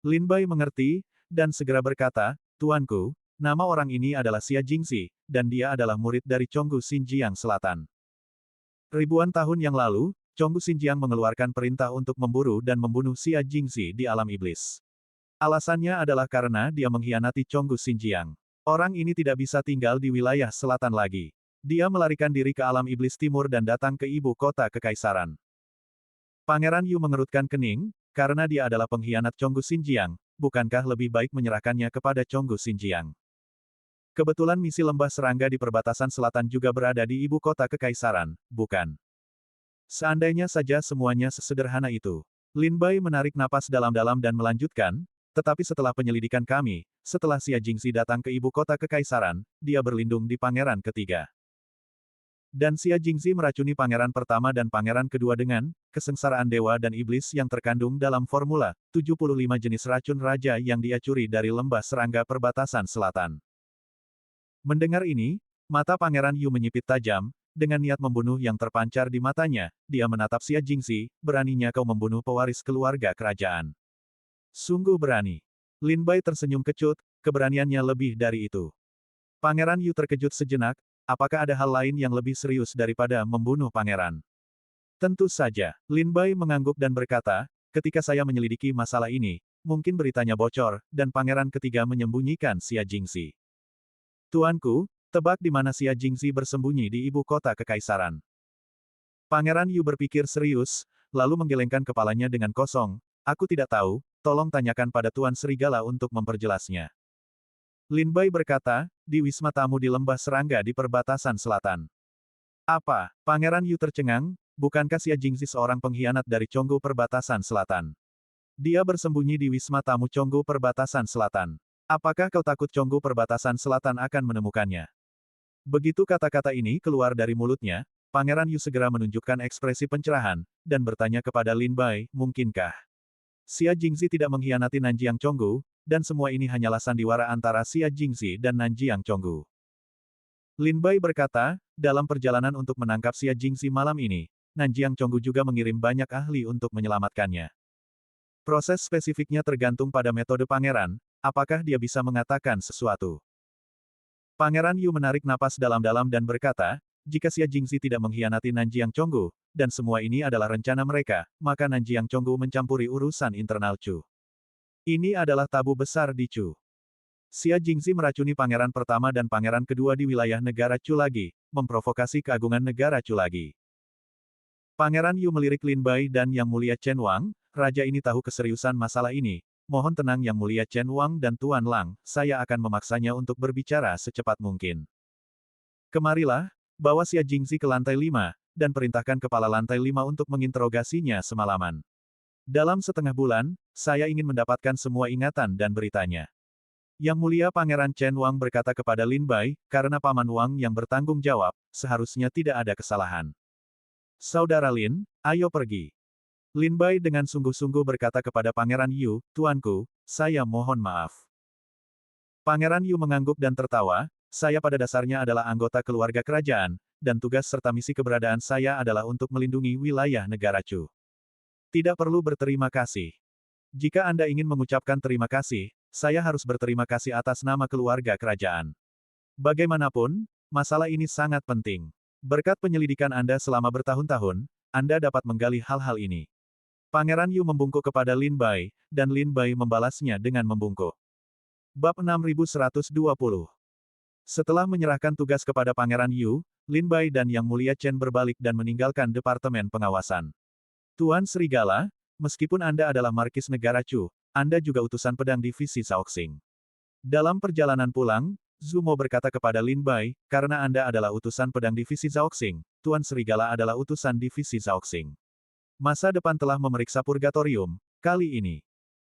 Lin Bai mengerti, dan segera berkata, Tuanku, nama orang ini adalah Xia Jingzi, dan dia adalah murid dari Chonggu Xinjiang Selatan. Ribuan tahun yang lalu, Chonggu Xinjiang mengeluarkan perintah untuk memburu dan membunuh Xia Jingzi di alam iblis. Alasannya adalah karena dia mengkhianati Chonggu Xinjiang. Orang ini tidak bisa tinggal di wilayah selatan lagi. Dia melarikan diri ke alam iblis timur dan datang ke ibu kota kekaisaran. Pangeran Yu mengerutkan kening, karena dia adalah pengkhianat Chonggu Xinjiang, bukankah lebih baik menyerahkannya kepada Chonggu Xinjiang? Kebetulan misi lembah serangga di perbatasan selatan juga berada di ibu kota kekaisaran, bukan? Seandainya saja semuanya sesederhana itu. Lin Bai menarik napas dalam-dalam dan melanjutkan, tetapi setelah penyelidikan kami, setelah Xia Jingzi datang ke ibu kota kekaisaran, dia berlindung di pangeran ketiga. Dan Xia Jingzi meracuni pangeran pertama dan pangeran kedua dengan kesengsaraan dewa dan iblis yang terkandung dalam formula 75 jenis racun raja yang dia curi dari lembah serangga perbatasan selatan. Mendengar ini, mata Pangeran Yu menyipit tajam, dengan niat membunuh yang terpancar di matanya, dia menatap Xia Jingzi, beraninya kau membunuh pewaris keluarga kerajaan. Sungguh berani. Lin Bai tersenyum kecut, keberaniannya lebih dari itu. Pangeran Yu terkejut sejenak, apakah ada hal lain yang lebih serius daripada membunuh pangeran? Tentu saja, Lin Bai mengangguk dan berkata, ketika saya menyelidiki masalah ini, mungkin beritanya bocor, dan pangeran ketiga menyembunyikan Xia Jingzi. Tuanku, tebak di mana Xia Jingzi bersembunyi di ibu kota kekaisaran. Pangeran Yu berpikir serius, lalu menggelengkan kepalanya dengan kosong, aku tidak tahu, tolong tanyakan pada Tuan Serigala untuk memperjelasnya. Lin Bai berkata, di wisma tamu di lembah serangga di perbatasan selatan. Apa? Pangeran Yu tercengang, bukankah Xia Jingzi seorang pengkhianat dari Chonggu perbatasan selatan? Dia bersembunyi di wisma tamu Chonggu perbatasan selatan. Apakah kau takut Chonggu perbatasan selatan akan menemukannya? Begitu kata-kata ini keluar dari mulutnya, Pangeran Yu segera menunjukkan ekspresi pencerahan, dan bertanya kepada Lin Bai, mungkinkah Xia Jingzi tidak mengkhianati Nanjiang Chonggu, dan semua ini hanyalah sandiwara antara Xia Jingzi dan Nanjiang Chonggu. Lin Bai berkata, dalam perjalanan untuk menangkap Xia Jingzi malam ini, Nanjiang Chonggu juga mengirim banyak ahli untuk menyelamatkannya. Proses spesifiknya tergantung pada metode pangeran, apakah dia bisa mengatakan sesuatu. Pangeran Yu menarik napas dalam-dalam dan berkata, jika Xia Jingzi tidak mengkhianati Nanjiang Chonggu, dan semua ini adalah rencana mereka, maka Nanjiang Chonggu mencampuri urusan internal Chu. Ini adalah tabu besar di Chu. Xia Jingzi meracuni pangeran pertama dan pangeran kedua di wilayah negara Chu lagi, memprovokasi keagungan negara Chu lagi. Pangeran Yu melirik Lin Bai dan Yang Mulia Chen Wang, raja ini tahu keseriusan masalah ini. Mohon tenang Yang Mulia Chen Wang dan Tuan Lang, saya akan memaksanya untuk berbicara secepat mungkin. Kemarilah, bawa Xia Jingzi ke lantai 5, dan perintahkan kepala lantai 5 untuk menginterogasinya semalaman. Dalam setengah bulan, saya ingin mendapatkan semua ingatan dan beritanya. Yang Mulia Pangeran Chen Wang berkata kepada Lin Bai, karena Paman Wang yang bertanggung jawab, seharusnya tidak ada kesalahan. Saudara Lin, ayo pergi. Lin Bai dengan sungguh-sungguh berkata kepada Pangeran Yu, "Tuanku, saya mohon maaf." Pangeran Yu mengangguk dan tertawa, "Saya pada dasarnya adalah anggota keluarga kerajaan, dan tugas serta misi keberadaan saya adalah untuk melindungi wilayah negara Chu. Tidak perlu berterima kasih. Jika Anda ingin mengucapkan terima kasih, saya harus berterima kasih atas nama keluarga kerajaan. Bagaimanapun, masalah ini sangat penting. Berkat penyelidikan Anda selama bertahun-tahun, Anda dapat menggali hal-hal ini." Pangeran Yu membungkuk kepada Lin Bai, dan Lin Bai membalasnya dengan membungkuk. Bab 6120. Setelah menyerahkan tugas kepada Pangeran Yu, Lin Bai dan Yang Mulia Chen berbalik dan meninggalkan Departemen Pengawasan. "Tuan Serigala, meskipun Anda adalah Markis Negara Chu, Anda juga utusan pedang divisi Shaoxing." Dalam perjalanan pulang, Zumo berkata kepada Lin Bai, "Karena Anda adalah utusan pedang divisi Shaoxing, Tuan Serigala adalah utusan divisi Shaoxing. Masa depan telah memeriksa Purgatorium, kali ini.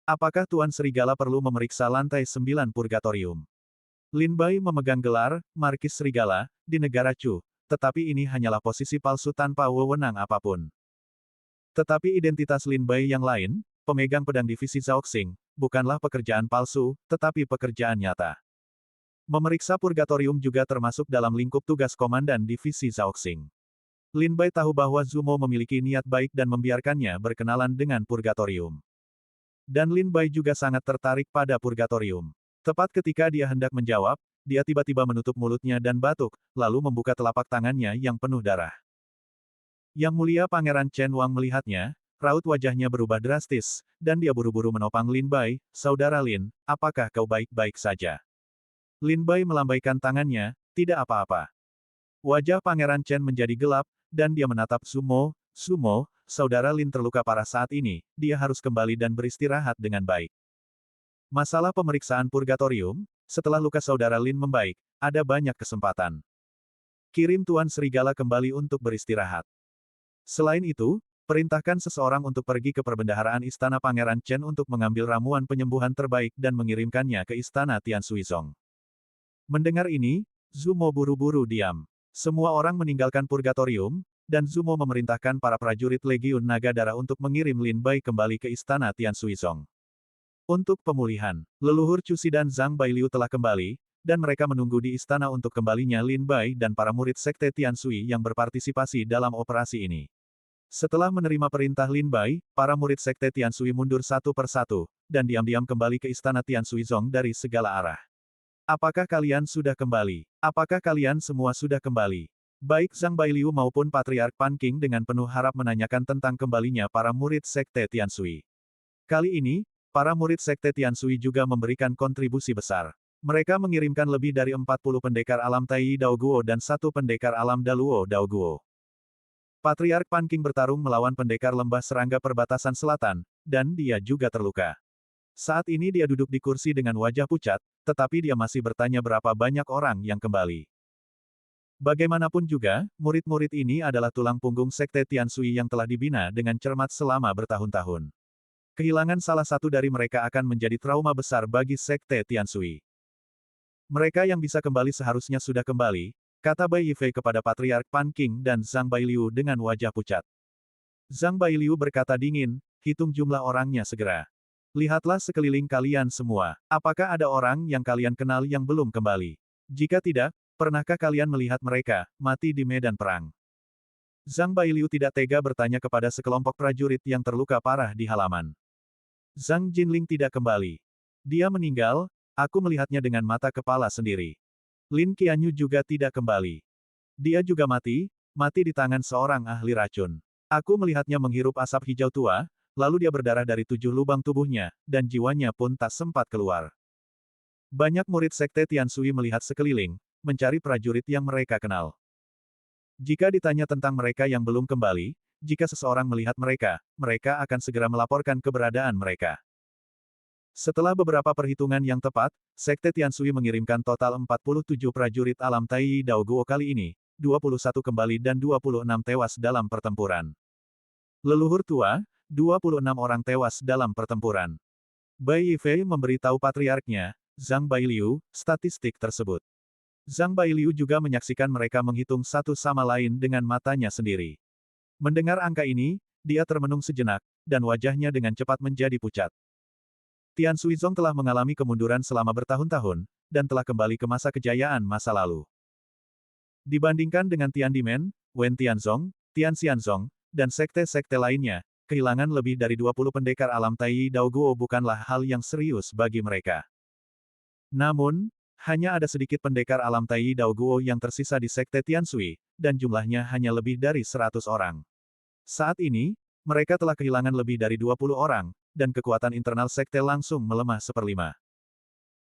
Apakah Tuan Serigala perlu memeriksa lantai 9 Purgatorium?" Lin Bai memegang gelar, Markis Serigala, di negara Chu, tetapi ini hanyalah posisi palsu tanpa wewenang apapun. Tetapi identitas Lin Bai yang lain, pemegang pedang divisi Shaoxing, bukanlah pekerjaan palsu, tetapi pekerjaan nyata. Memeriksa Purgatorium juga termasuk dalam lingkup tugas Komandan Divisi Shaoxing. Lin Bai tahu bahwa Zumo memiliki niat baik dan membiarkannya berkenalan dengan Purgatorium. Dan Lin Bai juga sangat tertarik pada Purgatorium. Tepat ketika dia hendak menjawab, dia tiba-tiba menutup mulutnya dan batuk, lalu membuka telapak tangannya yang penuh darah. Yang Mulia Pangeran Chen Wang melihatnya, raut wajahnya berubah drastis, dan dia buru-buru menopang Lin Bai, "Saudara Lin, apakah kau baik-baik saja?" Lin Bai melambaikan tangannya, "Tidak apa-apa." Wajah Pangeran Chen menjadi gelap, dan dia menatap Zumo, "Zumo, Saudara Lin terluka parah saat ini, dia harus kembali dan beristirahat dengan baik. Masalah pemeriksaan Purgatorium, setelah luka Saudara Lin membaik, ada banyak kesempatan. Kirim Tuan Serigala kembali untuk beristirahat. Selain itu, perintahkan seseorang untuk pergi ke perbendaharaan Istana Pangeran Chen untuk mengambil ramuan penyembuhan terbaik dan mengirimkannya ke Istana Tian Suizong." Mendengar ini, Zumo buru-buru diam. Semua orang meninggalkan Purgatorium, dan Zumo memerintahkan para prajurit Legiun Naga Darah untuk mengirim Lin Bai kembali ke Istana Tian Suizong. Untuk pemulihan, leluhur Cusi dan Zhang Bailiu telah kembali, dan mereka menunggu di istana untuk kembalinya Lin Bai dan para murid Sekte Tian Sui yang berpartisipasi dalam operasi ini. Setelah menerima perintah Lin Bai, para murid Sekte Tian Sui mundur satu persatu, dan diam-diam kembali ke Istana Tian Suizong dari segala arah. "Apakah kalian sudah kembali? Apakah kalian semua sudah kembali?" Baik Zhang Bailiu maupun Patriark Pan Qing dengan penuh harap menanyakan tentang kembalinya para murid Sekte Tian Sui. Kali ini, para murid Sekte Tian Sui juga memberikan kontribusi besar. Mereka mengirimkan lebih dari 40 pendekar alam Tai Daoguo dan 1 pendekar alam Daluo Daoguo. Patriark Pan Qing bertarung melawan pendekar lembah serangga perbatasan selatan, dan dia juga terluka. Saat ini dia duduk di kursi dengan wajah pucat, tetapi dia masih bertanya berapa banyak orang yang kembali. Bagaimanapun juga, murid-murid ini adalah tulang punggung Sekte Tian Sui yang telah dibina dengan cermat selama bertahun-tahun. Kehilangan salah satu dari mereka akan menjadi trauma besar bagi Sekte Tian Sui. "Mereka yang bisa kembali seharusnya sudah kembali," kata Bai Yifei kepada Patriark Pan Qing dan Zhang Bailiu dengan wajah pucat. Zhang Bailiu berkata dingin, "Hitung jumlah orangnya segera. Lihatlah sekeliling kalian semua, apakah ada orang yang kalian kenal yang belum kembali? Jika tidak, pernahkah kalian melihat mereka mati di medan perang?" Zhang Bailiu tidak tega bertanya kepada sekelompok prajurit yang terluka parah di halaman. "Zhang Jinling tidak kembali. Dia meninggal, aku melihatnya dengan mata kepala sendiri. Lin Qianyu juga tidak kembali. Dia juga mati di tangan seorang ahli racun. Aku melihatnya menghirup asap hijau tua, lalu dia berdarah dari 7 lubang tubuhnya, dan jiwanya pun tak sempat keluar." Banyak murid Sekte Tian Sui melihat sekeliling, mencari prajurit yang mereka kenal. Jika ditanya tentang mereka yang belum kembali, jika seseorang melihat mereka, mereka akan segera melaporkan keberadaan mereka. Setelah beberapa perhitungan yang tepat, Sekte Tian Sui mengirimkan total 47 prajurit alam Tai Daoguo kali ini, 21 kembali dan 26 tewas dalam pertempuran. Leluhur tua, 26 orang tewas dalam pertempuran. Bai Yifei memberitahu patriarknya, Zhang Bailiu, statistik tersebut. Zhang Bailiu juga menyaksikan mereka menghitung satu sama lain dengan matanya sendiri. Mendengar angka ini, dia termenung sejenak, dan wajahnya dengan cepat menjadi pucat. Tian Suizong telah mengalami kemunduran selama bertahun-tahun, dan telah kembali ke masa kejayaan masa lalu. Dibandingkan dengan Tian Dimen, Wen Tianzong, Tian Xianzong, dan sekte-sekte lainnya, kehilangan lebih dari 20 pendekar alam Tai Dao Guo bukanlah hal yang serius bagi mereka. Namun, hanya ada sedikit pendekar alam Tai Dao Guo yang tersisa di sekte Tiansui, dan jumlahnya hanya lebih dari 100 orang. Saat ini, mereka telah kehilangan lebih dari 20 orang, dan kekuatan internal sekte langsung melemah seperlima.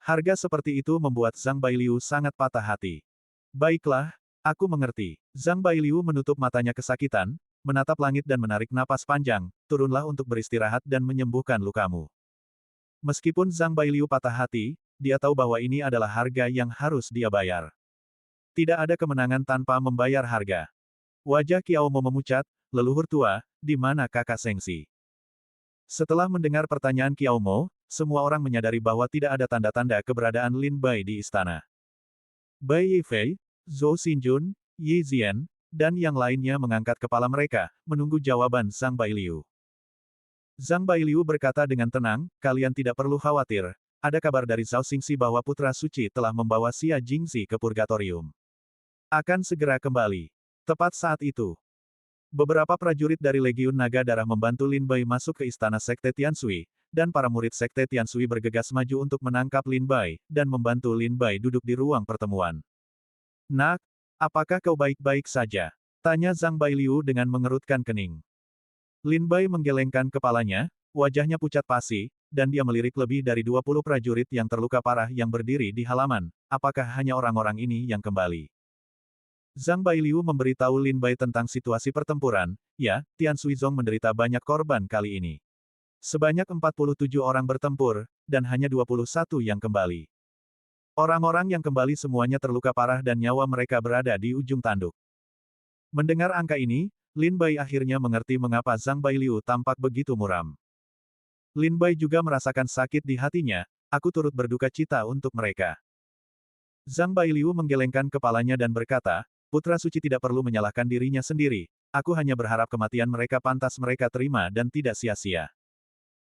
Harga seperti itu membuat Zhang Bailiu sangat patah hati. Baiklah, aku mengerti. Zhang Bailiu menutup matanya kesakitan, menatap langit dan menarik napas panjang, turunlah untuk beristirahat dan menyembuhkan lukamu. Meskipun Zhang Bailiu patah hati, dia tahu bahwa ini adalah harga yang harus dia bayar. Tidak ada kemenangan tanpa membayar harga. Wajah Qiao Mo memucat, leluhur tua, di mana kakak Sengxi? Setelah mendengar pertanyaan Qiao Mo, semua orang menyadari bahwa tidak ada tanda-tanda keberadaan Lin Bai di istana. Bai Yifei, Zhou Xinjun, Yi Zian, dan yang lainnya mengangkat kepala mereka, menunggu jawaban Zhang Bailiu. Zhang Bailiu berkata dengan tenang, kalian tidak perlu khawatir, ada kabar dari Zhao Xingxi bahwa putra suci telah membawa Xia Jingxi ke Purgatorium. Akan segera kembali. Tepat saat itu, beberapa prajurit dari Legiun Naga Darah membantu Lin Bai masuk ke istana Sekte Tiansui, dan para murid Sekte Tiansui bergegas maju untuk menangkap Lin Bai, dan membantu Lin Bai duduk di ruang pertemuan. Nak, apakah kau baik-baik saja? Tanya Zhang Bailiu dengan mengerutkan kening. Lin Bai menggelengkan kepalanya, wajahnya pucat pasi, dan dia melirik lebih dari 20 prajurit yang terluka parah yang berdiri di halaman. Apakah hanya orang-orang ini yang kembali? Zhang Bailiu memberitahu Lin Bai tentang situasi pertempuran. Ya, Tian Suizong menderita banyak korban kali ini. Sebanyak 47 orang bertempur, dan hanya 21 yang kembali. Orang-orang yang kembali semuanya terluka parah dan nyawa mereka berada di ujung tanduk. Mendengar angka ini, Lin Bai akhirnya mengerti mengapa Zhang Bailiu tampak begitu muram. Lin Bai juga merasakan sakit di hatinya, aku turut berduka cita untuk mereka. Zhang Bailiu menggelengkan kepalanya dan berkata, putra suci tidak perlu menyalahkan dirinya sendiri, aku hanya berharap kematian mereka pantas mereka terima dan tidak sia-sia.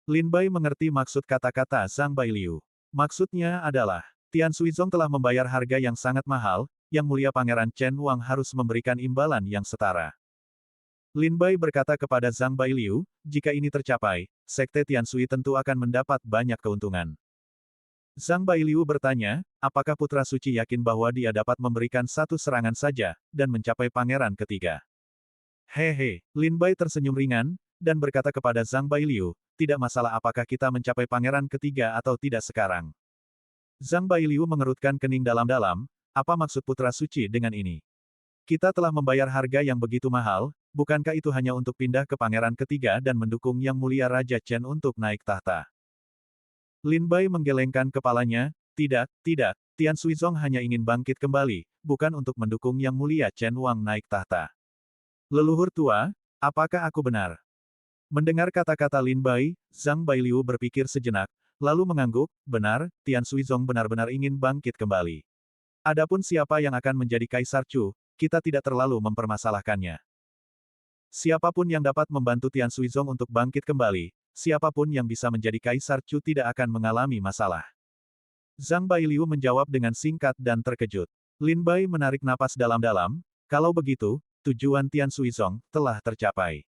Lin Bai mengerti maksud kata-kata Zhang Bailiu. Maksudnya adalah, Tian Suizong telah membayar harga yang sangat mahal, yang mulia Pangeran Chen Wang harus memberikan imbalan yang setara. Lin Bai berkata kepada Zhang Bailiu, jika ini tercapai, Sekte Tiansui tentu akan mendapat banyak keuntungan. Zhang Bailiu bertanya, apakah putra suci yakin bahwa dia dapat memberikan satu serangan saja, dan mencapai pangeran ketiga? Hehe, Lin Bai tersenyum ringan, dan berkata kepada Zhang Bailiu, tidak masalah apakah kita mencapai pangeran ketiga atau tidak sekarang. Zhang Bailiu mengerutkan kening dalam-dalam, apa maksud putra suci dengan ini? Kita telah membayar harga yang begitu mahal, bukankah itu hanya untuk pindah ke pangeran ketiga dan mendukung Yang Mulia Raja Chen untuk naik tahta? Lin Bai menggelengkan kepalanya, tidak, Tian Suizong hanya ingin bangkit kembali, bukan untuk mendukung Yang Mulia Chen Wang naik tahta. Leluhur tua, apakah aku benar? Mendengar kata-kata Lin Bai, Zhang Bailiu berpikir sejenak, lalu mengangguk, benar, Tian Suizong benar-benar ingin bangkit kembali. Adapun siapa yang akan menjadi Kaisar Chu, kita tidak terlalu mempermasalahkannya. Siapapun yang dapat membantu Tian Suizong untuk bangkit kembali, siapapun yang bisa menjadi Kaisar Chu tidak akan mengalami masalah. Zhang Bailiu menjawab dengan singkat dan terkejut. Lin Bai menarik napas dalam-dalam, kalau begitu, tujuan Tian Suizong telah tercapai.